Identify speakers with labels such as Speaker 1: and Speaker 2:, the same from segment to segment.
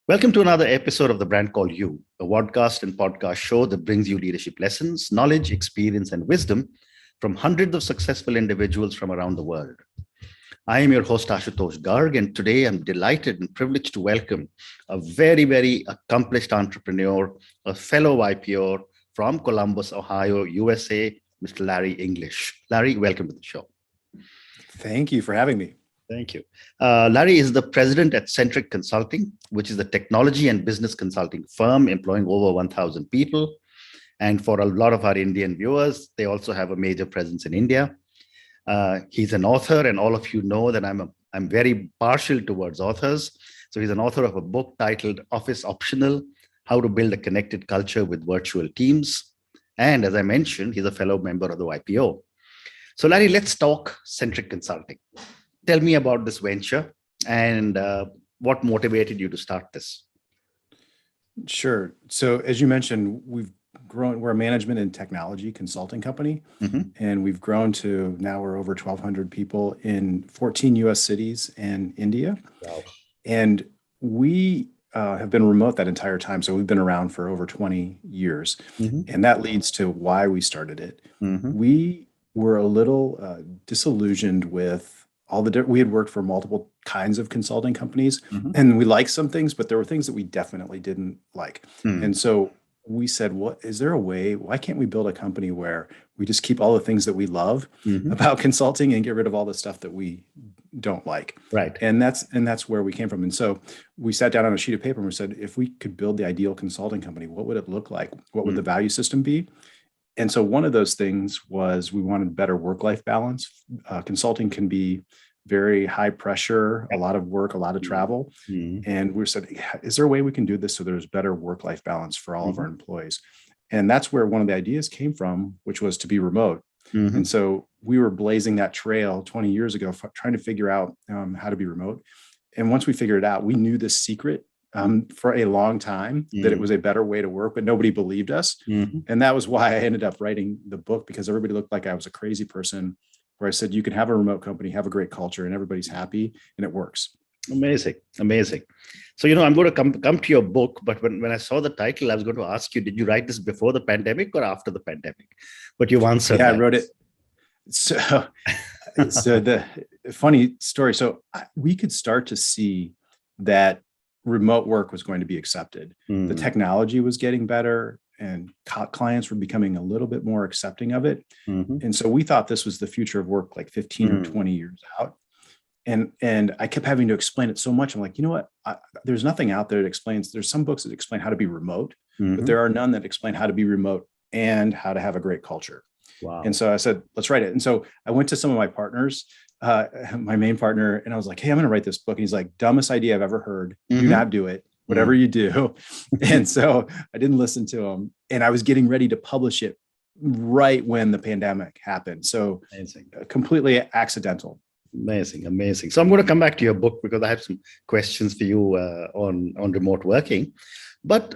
Speaker 1: Welcome to another episode of The Brand Called You, a podcast and podcast show that brings you leadership lessons, knowledge, experience, and wisdom from hundreds of successful individuals from around the world. I am your host, Ashutosh Garg, and today I'm delighted and privileged to welcome a very accomplished entrepreneur, a fellow YPO from Columbus, Ohio, USA, Mr. Larry English. Larry, welcome to the show.
Speaker 2: Thank you for having me.
Speaker 1: Thank you. Larry is the president at Centric Consulting, which is the technology and business consulting firm employing over 1,000 people. And for a lot of our Indian viewers, they also have a major presence in India. He's an author, and all of you know that I'm very partial towards authors. So he's an author of a book titled Office Optional: How to Build a Connected Culture with Virtual Teams. And as I mentioned, he's a fellow member of the YPO. So Larry, let's talk Centric Consulting. Tell me about this venture and what motivated you to start this.
Speaker 2: Sure. So as you mentioned, we're a management and technology consulting company, and we've grown to now we're over 1,200 people in 14 US cities and India.
Speaker 1: Wow.
Speaker 2: And we have been remote that entire time. So we've been around for over 20 years. And that leads to why we started it. We were a little disillusioned with we had worked for multiple kinds of consulting companies, and we liked some things, but there were things that we definitely didn't like. And so we said, is there a way, why can't we build a company where we just keep all the things that we love about consulting and get rid of all the stuff that we don't like?
Speaker 1: Right.
Speaker 2: And that's where we came from. And so we sat down on a sheet of paper and we said, if we could build the ideal consulting company, what would it look like? What would the value system be? And so one of those things was we wanted better work-life balance. Consulting can be very high pressure, a lot of work, a lot of travel. And we said, is there a way we can do this so there's better work-life balance for all of our employees? And that's where one of the ideas came from, which was to be remote. And so we were blazing that trail 20 years ago, trying to figure out how to be remote. And once we figured it out, we knew this secret for a long time that it was a better way to work, but nobody believed us. And that was why I ended up writing the book, because everybody looked like I was a crazy person, where I said, you can have a remote company, have a great culture, and everybody's happy, and it works.
Speaker 1: Amazing. So, I'm going to come to your book, but when I saw the title, I was going to ask you, did you write this before the pandemic or after the pandemic? But you've answered that.
Speaker 2: I wrote it. So the funny story. So we could start to see that remote work was going to be accepted. The technology was getting better, and clients were becoming a little bit more accepting of it. And so we thought this was the future of work, like 15 or 20 years out. And I kept having to explain it so much. I'm like, you know what? There's nothing out there that explains. There's some books that explain how to be remote, but there are none that explain how to be remote and how to have a great culture.
Speaker 1: Wow.
Speaker 2: And so I said, let's write it. And so I went to some of my partners, my main partner, and I was like, hey, I'm going to write this book. And he's like, dumbest idea I've ever heard. Do not do it. Whatever you do. And so I didn't listen to him, and I was getting ready to publish it right when the pandemic happened. So completely accidental.
Speaker 1: Amazing. So I'm going to come back to your book because I have some questions for you on remote working. But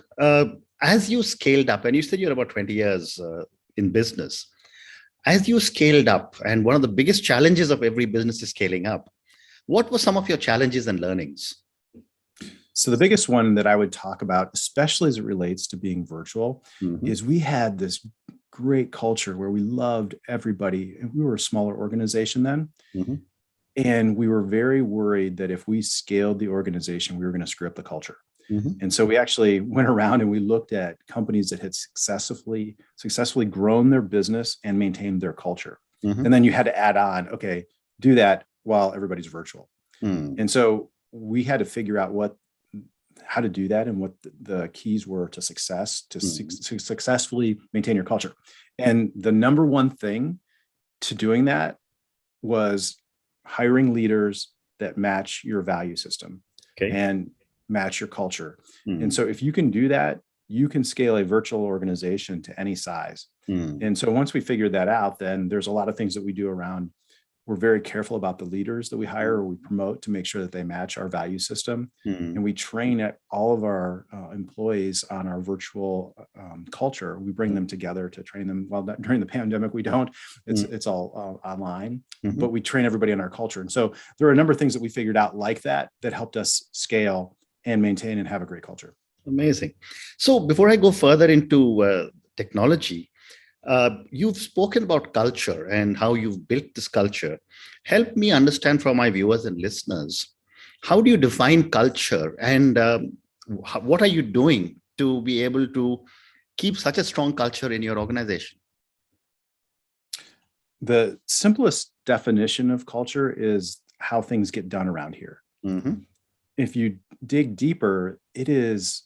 Speaker 1: as you scaled up, and you said you're about 20 years in business, as you scaled up, and one of the biggest challenges of every business is scaling up, what were some of your challenges and learnings?
Speaker 2: So the biggest one that I would talk about, especially as it relates to being virtual, is we had this great culture where we loved everybody. And we were a smaller organization then. And we were very worried that if we scaled the organization, we were going to screw up the culture. And so we actually went around and we looked at companies that had successfully grown their business and maintained their culture. And then you had to add on, okay, do that while everybody's virtual. And so we had to figure out how to do that and what the keys were to success, to successfully maintain your culture. And the number one thing to doing that was hiring leaders that match your value system and match your culture. And so if you can do that, you can scale a virtual organization to any size. And so once we figured that out, then there's a lot of things that we do around. We're very careful about the leaders that we hire or we promote to make sure that they match our value system. And we train all of our employees on our virtual culture. We bring them together to train them. Well, during the pandemic, we don't. It's all online, but we train everybody on our culture. And so there are a number of things that we figured out like that helped us scale and maintain and have a great culture.
Speaker 1: Amazing. So before I go further into technology, you've spoken about culture and how you've built this culture. Help me understand for my viewers and listeners, how do you define culture, and what are you doing to be able to keep such a strong culture in your organization?
Speaker 2: The simplest definition of culture is how things get done around here.
Speaker 1: Mm-hmm.
Speaker 2: If you dig deeper, it's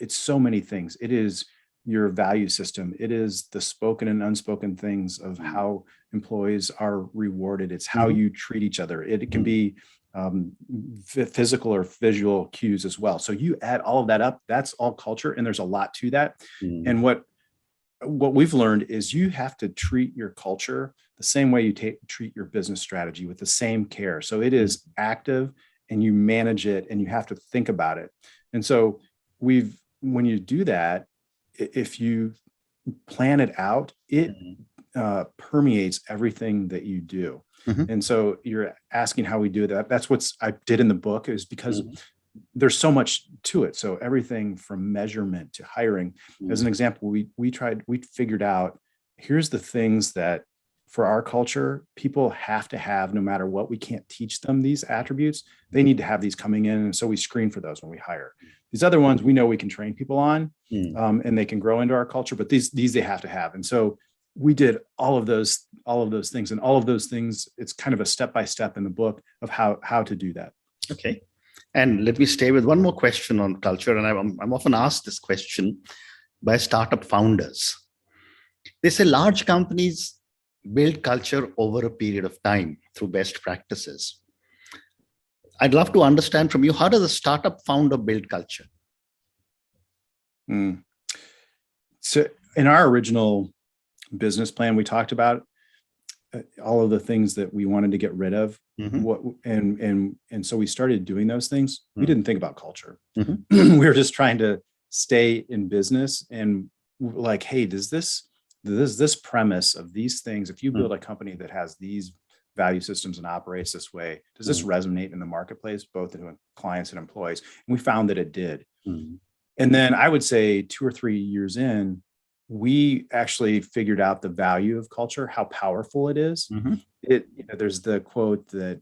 Speaker 2: so many things. It is your value system. It is the spoken and unspoken things of how employees are rewarded. It's how you treat each other. It can be physical or visual cues as well. So you add all of that up, that's all culture, and there's a lot to that. And what we've learned is you have to treat your culture the same way you treat your business strategy, with the same care. So it is active, and you manage it, and you have to think about it. And so when you do that, if you plan it out, it permeates everything that you do. And so you're asking how we do that. That's what I did in the book, is because there's so much to it. So everything from measurement to hiring. As an example, we figured out, here's the things that for our culture, people have to have, no matter what. We can't teach them these attributes. They need to have these coming in. And so we screen for those when we hire. These other ones, we know we can train people on, and they can grow into our culture, but these they have to have. And so we did all of those things, and all of those things, it's kind of a step-by-step in the book of how to do that.
Speaker 1: Okay. And let me stay with one more question on culture. And I'm often asked this question by startup founders. They say large companies build culture over a period of time through best practices. I'd love to understand from you, how does a startup founder build culture?
Speaker 2: So in our original business plan, we talked about all of the things that we wanted to get rid of. And so we started doing those things. We didn't think about culture. We were just trying to stay in business, and like, hey, does this premise of these things, if you build a company that has these value systems and operates this way, does this resonate in the marketplace, both to clients and employees? And we found that it did. And then I would say 2 or 3 years in, we actually figured out the value of culture, how powerful it is. There's the quote that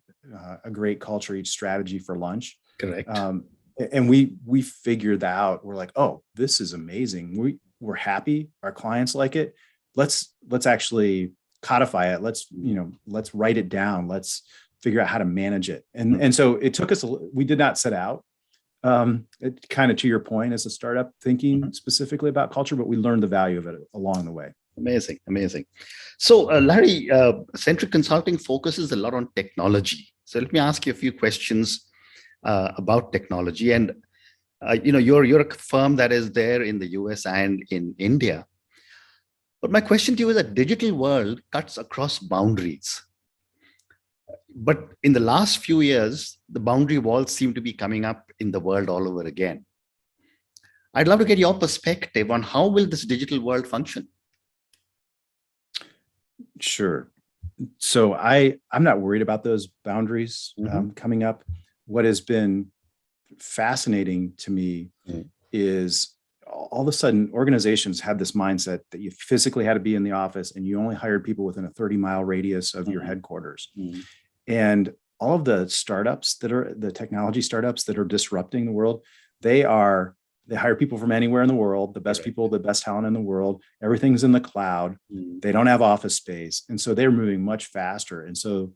Speaker 2: a great culture eats strategy for lunch.
Speaker 1: Correct.
Speaker 2: And we figured that out. We're like, oh, this is amazing. We're happy. Our clients like it. Let's actually codify it. Let's write it down. Let's figure out how to manage it. And so it took us, we did not set out, it kind of, to your point, as a startup, thinking specifically about culture, but we learned the value of it along the way.
Speaker 1: Amazing. So Larry, Centric Consulting focuses a lot on technology. So let me ask you a few questions about technology. And you're a firm that is there in the US and in India. But my question to you is, that digital world cuts across boundaries. But in the last few years, the boundary walls seem to be coming up in the world all over again. I'd love to get your perspective on how will this digital world function?
Speaker 2: Sure. So I'm not worried about those boundaries coming up. What has been fascinating to me is all of a sudden organizations had this mindset that you physically had to be in the office, and you only hired people within a 30-mile radius of your headquarters. And all of the startups the technology startups that are disrupting the world, they hire people from anywhere in the world, the best people, the best talent in the world. Everything's in the cloud. They don't have office space. And so they're moving much faster. And so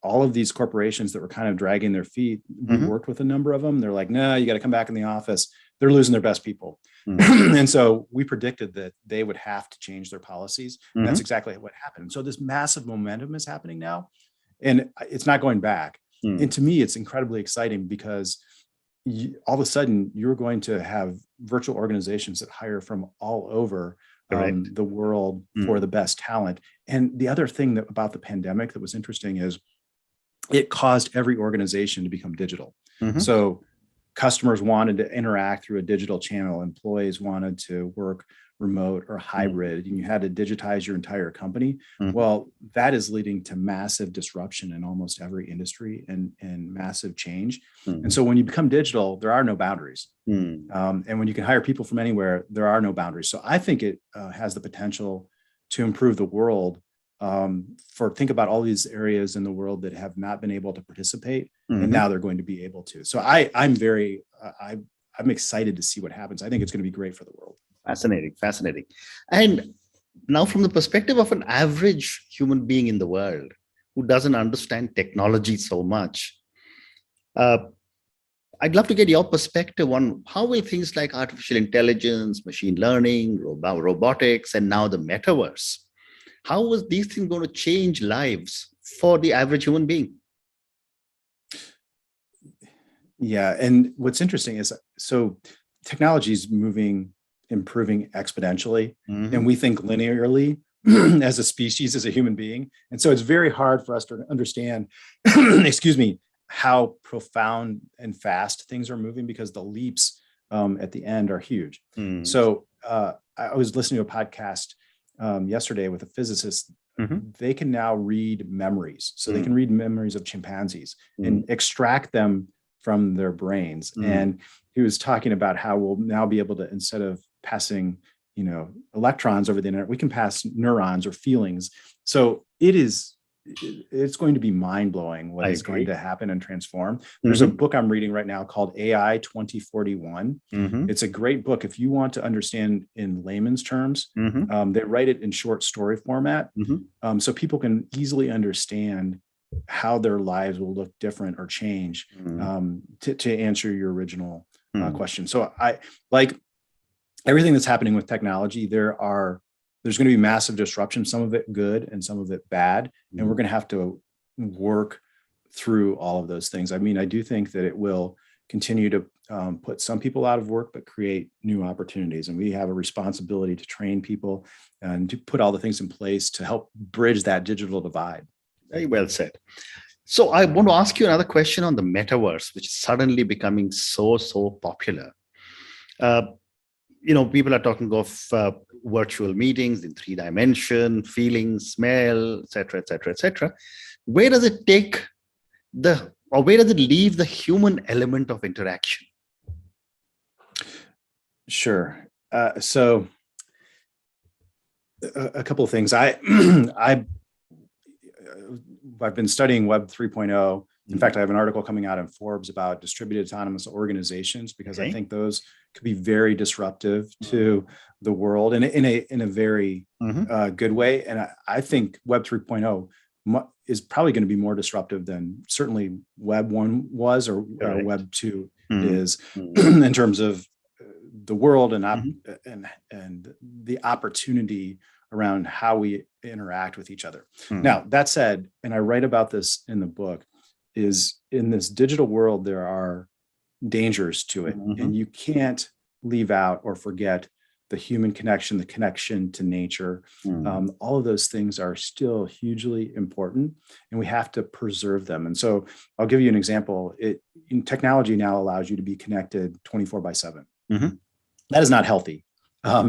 Speaker 2: all of these corporations that were kind of dragging their feet, we worked with a number of them. They're like, no, you got to come back in the office. They're losing their best people. And so we predicted that they would have to change their policies. And that's exactly what happened. So this massive momentum is happening now, and it's not going back. And to me, it's incredibly exciting, because all of a sudden you're going to have virtual organizations that hire from all over the world for the best talent. And the other thing about the pandemic that was interesting is it caused every organization to become digital. So customers wanted to interact through a digital channel. Employees wanted to work remote or hybrid, and you had to digitize your entire company.
Speaker 1: Mm-hmm.
Speaker 2: Well, that is leading to massive disruption in almost every industry and massive change.
Speaker 1: Mm-hmm.
Speaker 2: And so when you become digital, there are no boundaries.
Speaker 1: Mm-hmm.
Speaker 2: And when you can hire people from anywhere, there are no boundaries. So I think it has the potential to improve the world. Think about all these areas in the world that have not been able to participate, and now they're going to be able to. So I'm excited to see what happens. I think it's going to be great for the world.
Speaker 1: Fascinating. And now from the perspective of an average human being in the world who doesn't understand technology so much, I'd love to get your perspective on how will things like artificial intelligence, machine learning, robotics, and now the metaverse, how is these things going to change lives for the average human being?
Speaker 2: Yeah. And what's interesting is, so technology is improving exponentially, and we think linearly as a species, as a human being. And so it's very hard for us to understand, excuse me, how profound and fast things are moving, because the leaps at the end are huge. So I was listening to a podcast yesterday with a physicist. They can now read memories. So they can read memories of chimpanzees and extract them from their brains. And he was talking about how we'll now be able to, instead of passing, electrons over the internet, we can pass neurons or feelings. So it's going to be mind-blowing what is going to happen and transform. There's a book I'm reading right now called AI 2041. It's a great book if you want to understand in layman's terms. They write it in short story format, so people can easily understand how their lives will look different or change, to answer your original question. So I like everything that's happening with technology. There's going to be massive disruption, some of it good and some of it bad. And we're going to have to work through all of those things. I mean, I do think that it will continue to put some people out of work, but create new opportunities. And we have a responsibility to train people and to put all the things in place to help bridge that digital divide.
Speaker 1: Very well said. So I want to ask you another question on the metaverse, which is suddenly becoming so popular. People are talking of virtual meetings in 3-dimension, feelings, smell, etc. Where does it where does it leave the human element of interaction?
Speaker 2: Sure. So a couple of things. I've been studying Web 3.0. In fact, I have an article coming out in Forbes about distributed autonomous organizations, because I think those could be very disruptive to the world and in a very good way. And I think Web 3.0 is probably going to be more disruptive than certainly Web 1 was, or Web 2 is, in terms of the world and the opportunity around how we interact with each other. Now, that said, and I write about this in the book, is in this digital world, there are dangers to it. And you can't leave out or forget the human connection, the connection to nature. All of those things are still hugely important, and we have to preserve them. And so I'll give you an example. Technology now allows you to be connected 24/7. That is not healthy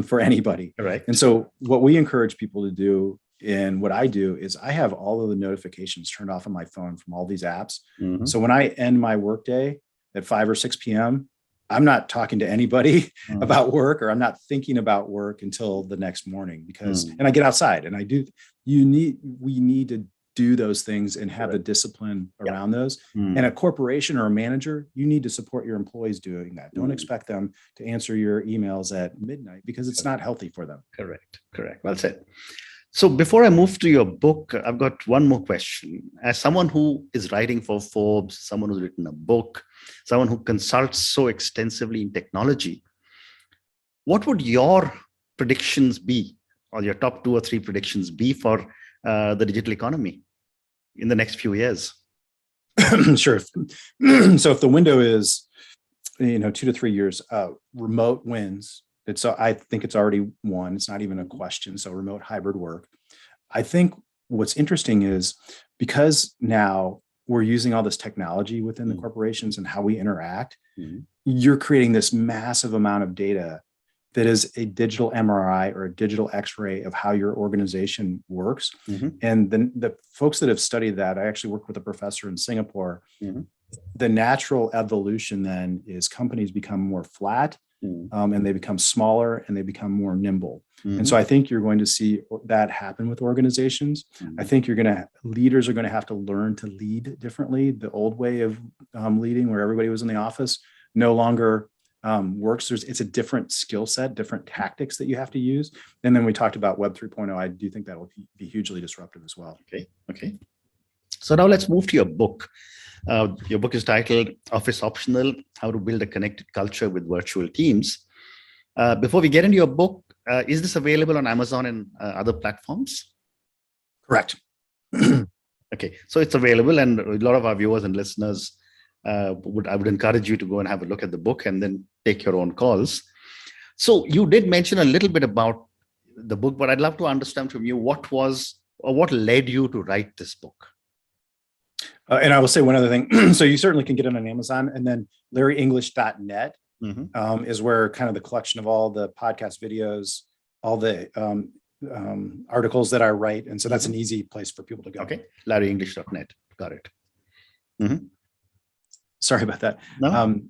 Speaker 2: for anybody.
Speaker 1: Right.
Speaker 2: And so what we encourage people to do, and what I do, is I have all of the notifications turned off on my phone from all these apps. So when I end my workday at 5 or 6 p.m., I'm not talking to anybody about work, or I'm not thinking about work until the next morning, because, and I get outside and we need to do those things and have the discipline around those. And a corporation or a manager, you need to support your employees doing that. Don't expect them to answer your emails at midnight, because it's not healthy for them.
Speaker 1: Correct. Well said. So before I move to your book, I've got one more question. As someone who is writing for Forbes, someone who's written a book, someone who consults so extensively in technology, what would your predictions be, or your top 2 or 3 predictions be for the digital economy in the next few years?
Speaker 2: Sure. So if the window is, 2 to 3 years, remote wins. I think it's already won. It's not even a question. So remote hybrid work. I think what's interesting is, because now we're using all this technology within the corporations and how we interact, you're creating this massive amount of data that is a digital MRI or a digital X-ray of how your organization works. And then the folks that have studied that, I actually worked with a professor in Singapore. The natural evolution then is companies become more flat, and they become smaller, and they become more nimble. And so I think you're going to see that happen with organizations. I think leaders are going to have to learn to lead differently. The old way of leading, where everybody was in the office, no longer works. It's a different skill set, different tactics that you have to use. And then we talked about Web 3.0. I do think that will be hugely disruptive as well.
Speaker 1: Okay. So now let's move to your book. Your book is titled Office Optional: How to Build a Connected Culture with Virtual Teams. Before we get into your book, is this available on Amazon and other platforms?
Speaker 2: Correct.
Speaker 1: Okay, so it's available, and a lot of our viewers and listeners, I would encourage you to go and have a look at the book and then take your own calls. So you did mention a little bit about the book, but I'd love to understand from you what led you to write this book.
Speaker 2: And I will say one other thing. So you certainly can get it on Amazon, and then larryenglish.net is where kind of the collection of all the podcast videos, all the articles that I write. And so that's an easy place for people to go.
Speaker 1: Okay. larryenglish.net. Got it.
Speaker 2: Sorry about that.
Speaker 1: No.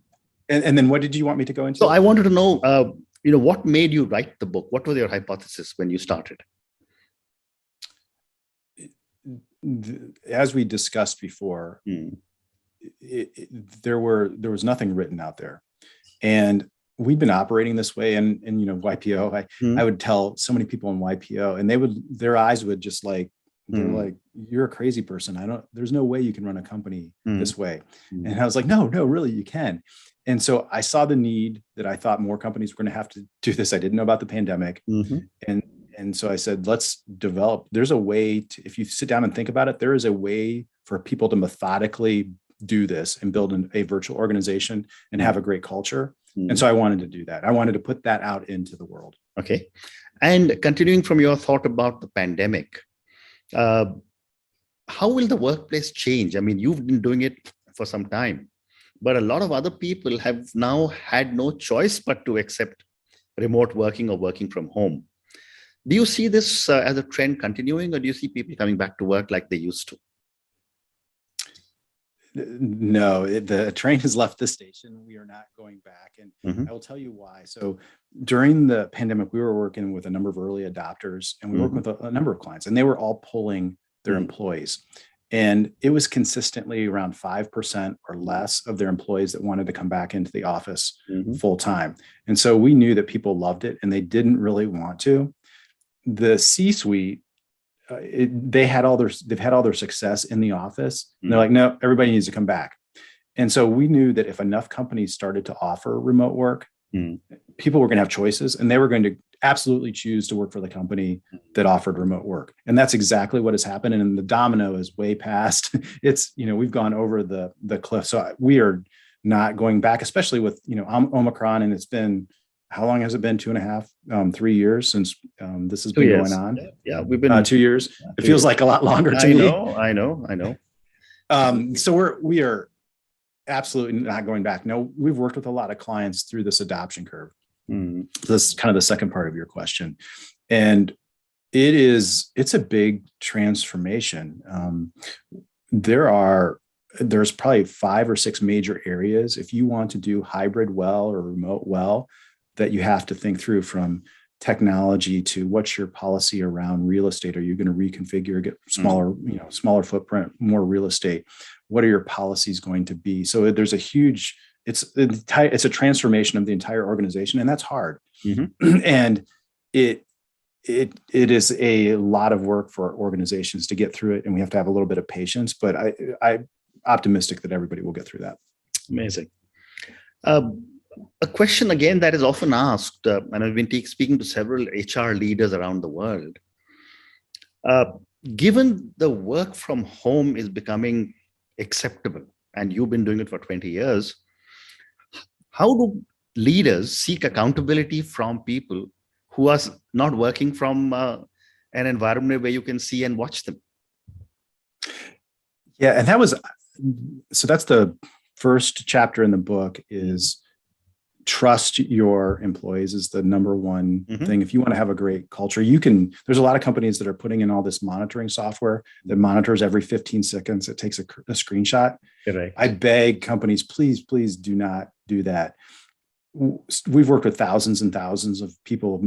Speaker 2: And then what did you want me to go into?
Speaker 1: So I wanted to know, what made you write the book? What was your hypothesis when you started?
Speaker 2: As we discussed before, there was nothing written out there, and we'd been operating this way. And YPO, I would tell so many people in YPO, and their eyes would just they're like, you're a crazy person. There's no way you can run a company this way. And I was like, no, really, you can. And so I saw the need that I thought more companies were going to have to do this. I didn't know about the pandemic. And so I said, let's develop, there's a way to, if you sit down and think about it, there is a way for people to methodically do this and build a virtual organization and have a great culture. And so I wanted to do that. I wanted to put that out into the world.
Speaker 1: Okay. And continuing from your thought about the pandemic, how will the workplace change? I mean, you've been doing it for some time, but a lot of other people have now had no choice but to accept remote working or working from home. Do you see this as a trend continuing, or do you see people coming back to work like they used to?
Speaker 2: No, the train has left the station. We are not going back. And I will tell you why. So during the pandemic, we were working with a number of early adopters, and we worked with a number of clients, and they were all pulling their employees. And it was consistently around 5% or less of their employees that wanted to come back into the office full time. And so we knew that people loved it and they didn't really want to. The C-suite, they've had all their success in the office. And they're like, no, everybody needs to come back. And so we knew that if enough companies started to offer remote work, people were going to have choices, and they were going to absolutely choose to work for the company that offered remote work. And that's exactly what has happened. And the domino is way past. It's, we've gone over the cliff. So we are not going back, especially with, Omicron. And it's been, how long has it been? 2.5, 3 years since this has been going on?
Speaker 1: Yeah, we've been
Speaker 2: 2 years. It feels like a lot longer to me.
Speaker 1: I know.
Speaker 2: So we are absolutely not going back. No, we've worked with a lot of clients through this adoption curve. This is kind of the second part of your question. And it's a big transformation. There's probably 5 or 6 major areas if you want to do hybrid well or remote well that you have to think through, from technology to what's your policy around real estate. Are you going to reconfigure, get smaller footprint, more real estate? What are your policies going to be? So there's it's a transformation of the entire organization, and that's hard. And it is a lot of work for organizations to get through it, and we have to have a little bit of patience, but I'm optimistic that everybody will get through that.
Speaker 1: Amazing. A question again that is often asked, and I've been speaking to several HR leaders around the world. Given the work from home is becoming acceptable, and you've been doing it for 20 years, how do leaders seek accountability from people who are not working from an environment where you can see and watch them?
Speaker 2: Yeah, and that's the first chapter in the book, is trust your employees is the number one thing. If you want to have a great culture, there's a lot of companies that are putting in all this monitoring software that monitors every 15 seconds. It takes a screenshot.
Speaker 1: Correct.
Speaker 2: I beg companies, please do not do that. We've worked with thousands and thousands of people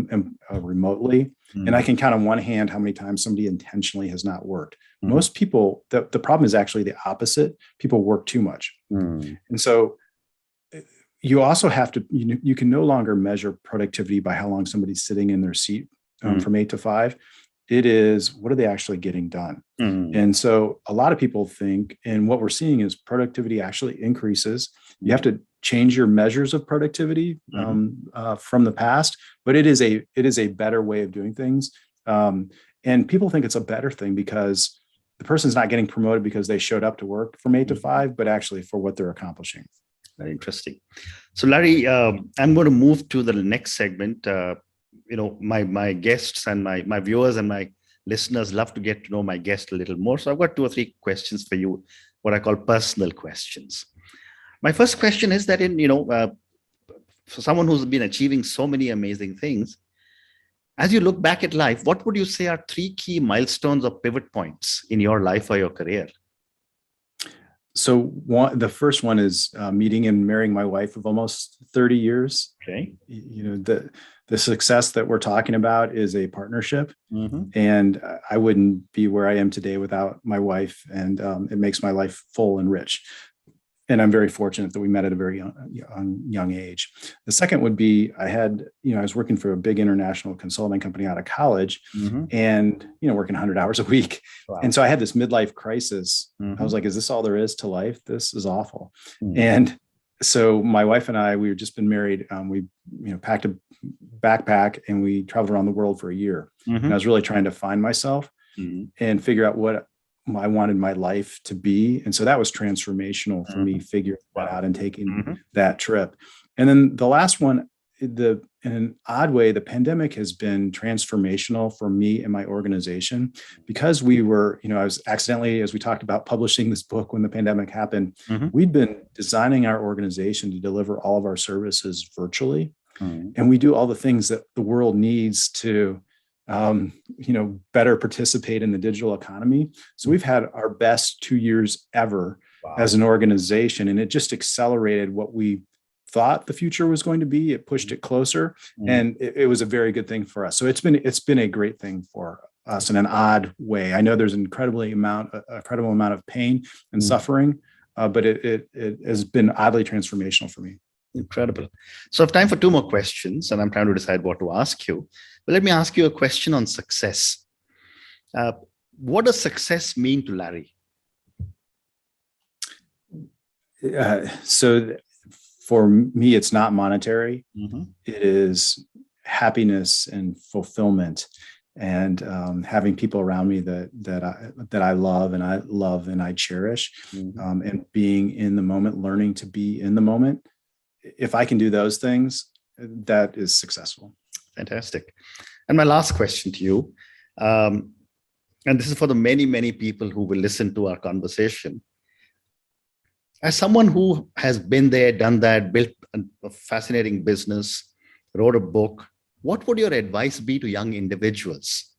Speaker 2: remotely, and I can count on one hand how many times somebody intentionally has not worked. Most people, the problem is actually the opposite. People work too much. And so you also have to, you can no longer measure productivity by how long somebody's sitting in their seat from 8 to 5. It is, what are they actually getting done? And so a lot of people think, and what we're seeing is productivity actually increases. You have to change your measures of productivity from the past, but it is a better way of doing things. And people think it's a better thing because the person's not getting promoted because they showed up to work from 8 to 5, but actually for what they're accomplishing.
Speaker 1: Very interesting. So Larry, I'm going to move to the next segment. My guests and my viewers and my listeners love to get to know my guest a little more. So I've got 2 or 3 questions for you, what I call personal questions. My first question is that for someone who's been achieving so many amazing things, as you look back at life, what would you say are 3 key milestones or pivot points in your life or your career?
Speaker 2: So the first one is meeting and marrying my wife of almost 30 years.
Speaker 1: Okay.
Speaker 2: The success that we're talking about is a partnership, and I wouldn't be where I am today without my wife, and it makes my life full and rich. And I'm very fortunate that we met at a very young age. The second would be I was working for a big international consulting company out of college, and working 100 hours a week. Wow. And so I had this midlife crisis. I was like, is this all there is to life? This is awful. And so my wife and I, we had just been married. We packed a backpack and we traveled around the world for a year. And I was really trying to find myself and figure out what I wanted my life to be. And so that was transformational for me, figuring that out and taking that trip. And then the last one, in an odd way, the pandemic has been transformational for me and my organization, because we were, I was accidentally, as we talked about, publishing this book when the pandemic happened. We'd been designing our organization to deliver all of our services virtually. And we do all the things that the world needs to better participate in the digital economy. So we've had our best 2 years ever as an organization, and it just accelerated what we thought the future was going to be. It pushed it closer, and it was a very good thing for us. So it's been a great thing for us in an odd way. I know there's an incredible amount of pain and suffering, but it has been oddly transformational for me.
Speaker 1: Incredible. So I have time for 2 more questions, and I'm trying to decide what to ask you. But let me ask you a question on success. What does success mean to Larry?
Speaker 2: So for me, it's not monetary. It is happiness and fulfillment, and having people around me that I love and I cherish, and being in the moment, learning to be in the moment. If I can do those things, that is successful.
Speaker 1: Fantastic. And my last question to you, and this is for the many, many people who will listen to our conversation. As someone who has been there, done that, built a fascinating business, wrote a book, what would your advice be to young individuals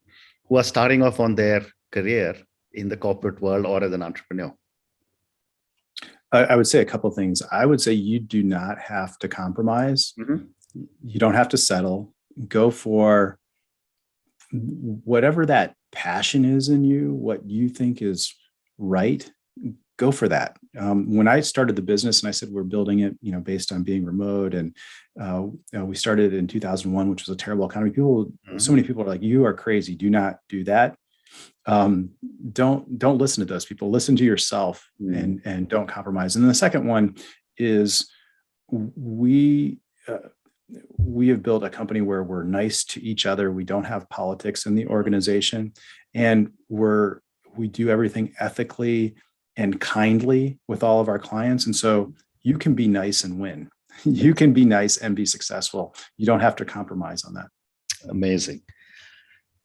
Speaker 1: who are starting off on their career in the corporate world or as an entrepreneur?
Speaker 2: I would say a couple of things. I would say you do not have to compromise. You don't have to settle. Go for whatever that passion is in you, what you think is right. Go for that. When I started the business, and I said we're building it, based on being remote, and we started in 2001, which was a terrible economy. So many people are like, "You are crazy. Do not do that." Don't listen to those people. Listen to yourself, and don't compromise. And then the second one is we have built a company where we're nice to each other. We don't have politics in the organization, and we do everything ethically and kindly with all of our clients. And so you can be nice and win. You can be nice and be successful. You don't have to compromise on that.
Speaker 1: Amazing.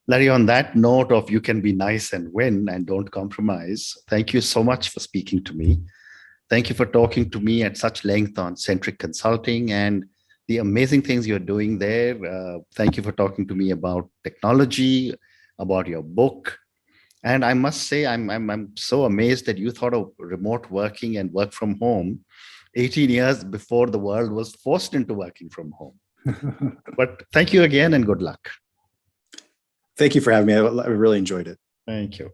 Speaker 1: Larry, on that note of you can be nice and win and don't compromise, thank you so much for speaking to me. Thank you for talking to me at such length on Centric Consulting and the amazing things you're doing there. Thank you for talking to me about technology, about your book. And I must say, I'm so amazed that you thought of remote working and work from home 18 years before the world was forced into working from home. But thank you again and good luck.
Speaker 2: Thank you for having me. I really enjoyed it.
Speaker 1: Thank you.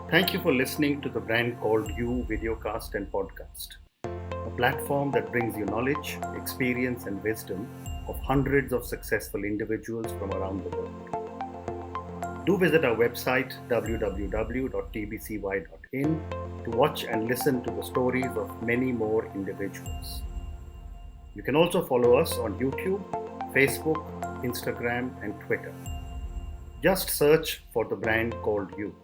Speaker 1: Thank you for listening to the Brand Called You videocast and podcast, a platform that brings you knowledge, experience, and wisdom of hundreds of successful individuals from around the world. Do visit our website www.tbcy.in to watch and listen to the stories of many more individuals. You can also follow us on YouTube, Facebook, Instagram, and Twitter. Just search for the Brand Called You.